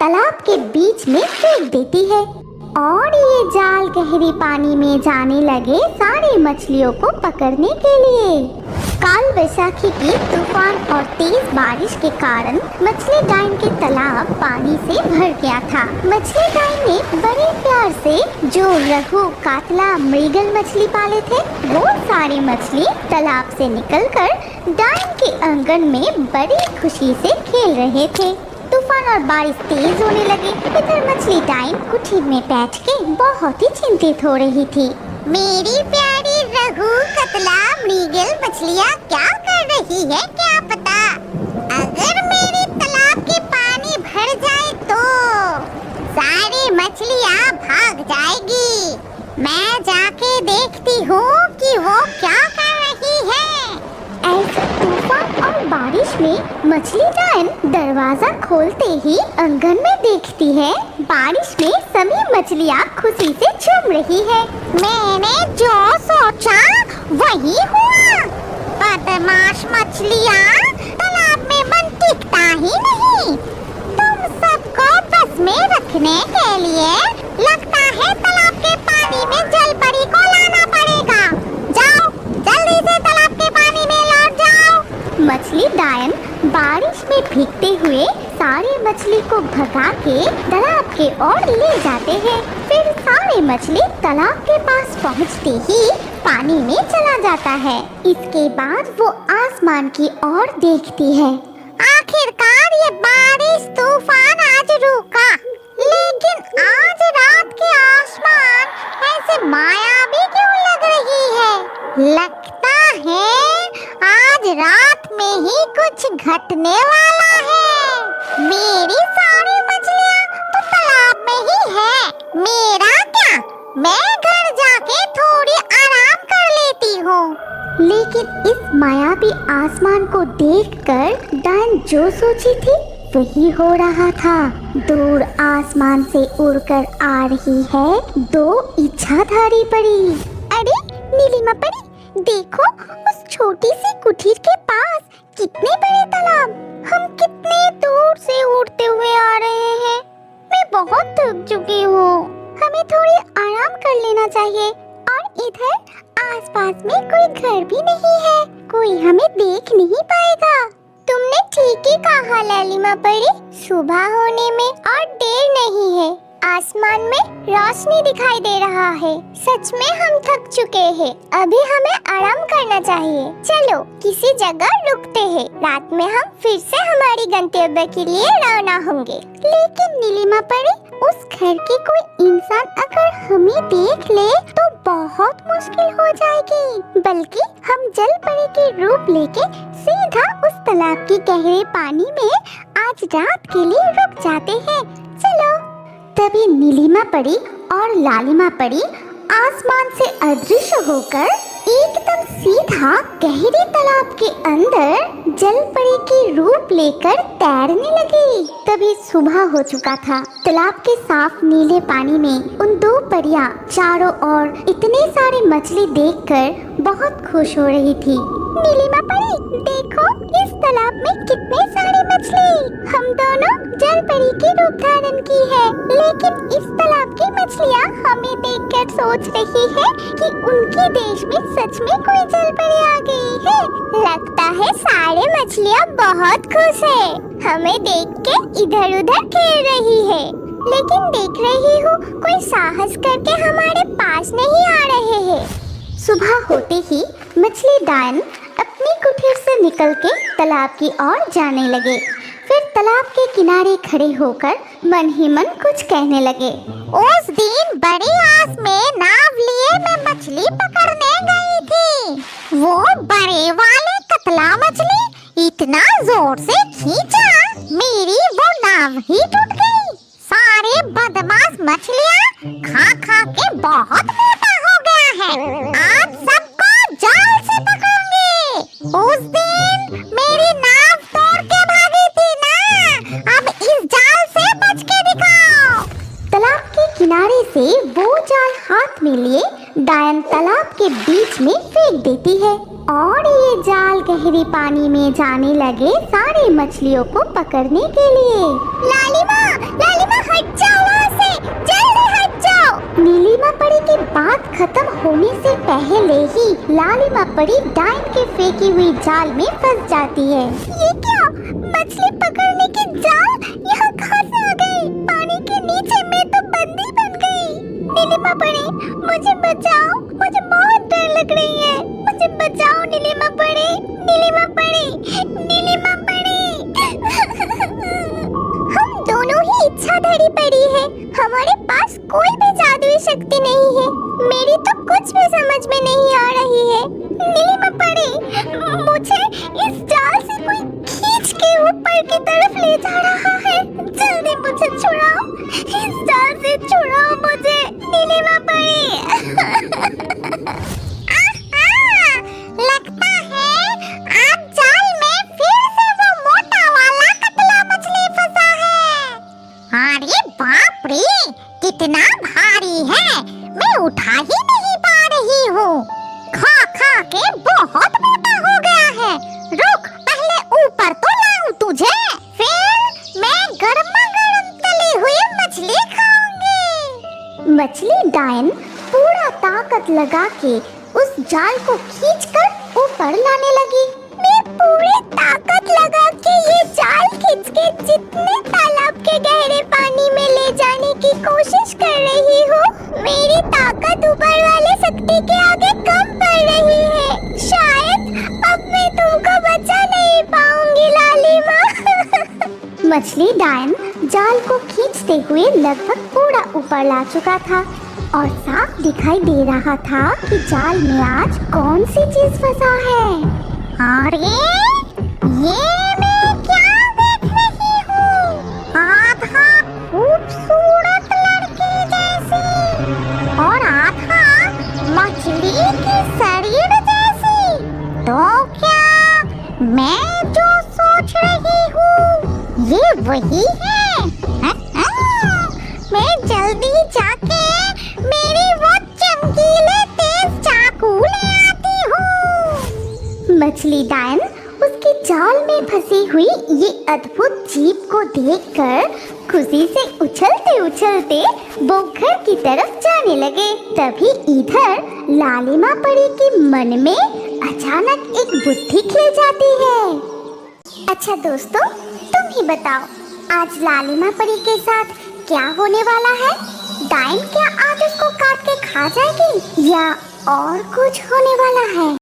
तालाब के बीच में फेंक देती है और ये जाल गहरे पानी में जाने लगे सारी मछलियों को पकड़ने के लिए। काल वैशाखी की तूफान और तेज बारिश के कारण मछली डाइन के तालाब पानी से भर गया था। मछली डाइन ने बड़े प्यार से जो रहू, कातला, मृगल मछली पाले थे, वो सारी मछली तालाब से निकलकर डाइन के आंगन में बड़ी खुशी से खेल रहे थे। तूफान और बारिश तेज होने लगे। इधर मछली डाइन कुटीर में बैठ के बहुत ही चिंतित हो रही थी। मेरी प्यारी रहू, कतला, मृगल मछलियाँ क्या कर रही है क्या पता। अगर मेरे तालाब के पानी भर जाए तो सारी मछलियाँ भाग जाएगी। मैं जाके देखती हूँ कि वो क्या कर रही है। ऐसे तूफान और बारिश में मछली डाइन दरवाजा खोलते ही आंगन में देखती है बारिश में सभी मछलियाँ खुशी से झूम रही है। मैंने जो सोचा वही हुआ। बदमाश मछलियाँ, तालाब में मन टिकता ही नहीं। तुम सबको बस में रखने के लिए लगता है तालाब के पानी में जल परी को लाना पड़ेगा। जाओ जल्दी से तालाब के पानी में लौट जाओ। मछली डाइन बारिश में भीगते हुए सारी मछली को भगा के तालाब के ओर ले जाते हैं। फिर सारी मछली तालाब के पास पहुंचते ही पानी में चला जाता है। इसके बाद वो आसमान की ओर देखती है। आखिरकार ये बारिश तूफान आज रुका, लेकिन आज रात के आसमान ऐसे मायावी क्यों लग रही है। लगता है आज रात में ही कुछ घटने वाला है। मेरी सारी मछलियाँ तो तालाब में ही है। मेरा क्या, मैं घर जाके थोड़ी आराम कर लेती हूँ। लेकिन इस मायावी आसमान को देखकर डाइन जो सोची थी वही हो रहा था। दूर आसमान से उड़कर आ रही है दो इच्छाधारी परी। अरे नीलिमा परी, देखो उस छोटी सी कुटीर के पास कितने बड़े तालाब। हम कितने दूर से उड़ते हुए आ रहे हैं। मैं बहुत थक चुकी हूँ। हमें थोड़ी आराम कर लेना चाहिए। और इधर आसपास में कोई घर भी नहीं है, कोई हमें देख नहीं पाएगा। तुमने ठीक ही कहा लालिमा परी, सुबह होने में और देर नहीं है। आसमान में रोशनी दिखाई दे रहा है। सच में हम थक चुके हैं। अभी हमें आराम करना चाहिए। चलो किसी जगह रुकते हैं। रात में हम फिर से हमारी गंतव्य के लिए रवाना होंगे। लेकिन नीलिमा परी, उस घर के कोई इंसान अगर हमें देख ले तो बहुत मुश्किल हो जाएगी। बल्कि हम जल परी के रूप लेके सीधा उस तालाब के गहरे पानी में आज रात के लिए रुक जाते हैं। चलो। तभी नीलिमा परी और लालिमा परी आसमान से अदृश्य होकर एकदम सीधा गहरे तालाब के अंदर जल परी की रूप लेकर तैरने लगी। तभी सुबह हो चुका था। तालाब के साफ नीले पानी में उन दो परियां चारों ओर इतने सारे मछली देखकर बहुत खुश हो रही थी। नीलिमा परी, देखो इस तालाब में कितने सारे मछली। हम दोनों जल परी की रूप धारण की है। लेकिन इस तालाब की मछलियाँ हमें देखकर सोच रही है कि उनके देश में सच में कोई जल परी आ गई है। लगता है सारे मछलियाँ बहुत खुश है। हमें देख के इधर उधर खेल रही है। लेकिन देख रही हूँ कोई साहस करके हमारे पास नहीं आ रहे हैं। सुबह होते ही मछली डाइन अपनी कुटीर से निकल के तालाब की ओर जाने लगे। फिर तालाब के किनारे खड़े होकर मन ही मन कुछ कहने लगे। उस दिन बड़ी आस में नाव लिए मैं मछली पकड़ने गई थी। वो बड़े वाले कतला मछली इतना जोर से खींचा, मेरी वो नाव ही टूट गई। सारे बदमाश मछलियाँ खा खा के बहुत मोटा हो गया है। आज सबको जाल से पकड़ूंगी। उस दिन मेरी नाव तोड़ के भागी थी ना, अब इस जाल से बच के दिखाओ। तालाब के किनारे से वो जाल हाथ में लिए डायन तालाब के बीच में फेंक देती है और ये जाल गहरे पानी में जाने लगे सारी मछलियों को पकड़ने के लिए। लालिमा, पहले ही लालिमा परी डाइन के फेंकी हुई जाल में फंस जाती है। ये क्या? मछली पकड़ने की जाल यहाँ कहाँ से आ गई? पानी के नीचे मैं तो बंदी बन गई। नीलिमा परी, मुझे बचाओ, मुझे बहुत डर लग रही है। मुझे बचाओ नीलिमा परी, नीलिमा परी, नीलिमा परी। हम दोनों ही इच्छाधारी परी हैं। हमारे पास कोई भी जादुई शक्ति नहीं है। मेरी तो कुछ भी समझ में नहीं आ रही है। नीलिमा परी, मुझे इस जाल से कोई खींच के ऊपर की तरफ ले जा रहा है। जल्दी मुझे छुड़ाओ, इस जाल से छुड़ाओ मुझे, नीलिमा परी। लगता है आज जाल में फिर से वो मोटा वाला कतला मछली फंसा है। अरे बाप रे, कितना भारी है, मैं उठा ही नहीं पा रही हूँ। खा खा के बहुत मोटा हो गया है। रुक, पहले ऊपर तो लाऊं तुझे, फिर मैं गर्मा गर्म तली हुई मछली खाऊंगी। मछली डाइन पूरा ताकत लगा के उस जाल को खींचकर ऊपर लाने लगी। मैं पूरी ताकत लगा के ये जाल खींच के जितने तालाब के गहरे पानी में ले जाने की कोशिश कर रही हूँ। मेरी ताकत ऊपर वाले शक्ति के आगे कम पड़ रही है। शायद अब मैं तुमको बचा नहीं पाऊंगी लालिमा। मछली डाइन जाल को खींचते हुए लगभग पूरा ऊपर ला चुका था और साफ दिखाई दे रहा था कि जाल में आज कौन सी चीज फंसा है। अरे ये मैं क्या देख रही हूँ? आधा खूबसूरत लड़की जैसी और आधा मछली की शरीर जैसी। तो क्या मैं जो सोच रही हूँ ये वही है? मैं जल्दी जाके मेरी वो चमकीले तेज चाकू ले आती हूँ। मछली डाइन उसके जाल में फंसी हुई ये अद्भुत जीव को देखकर खुशी से उछलते उछलते वो घर की तरफ जाने लगे। तभी इधर लालिमा परी के मन में अचानक एक बुद्धि खिल जाती है। अच्छा दोस्तों, तुम ही बताओ आज लालिमा परी के साथ क्या होने वाला है? डाइन क्या आज उसको काट के खा जाएगी या और कुछ होने वाला है?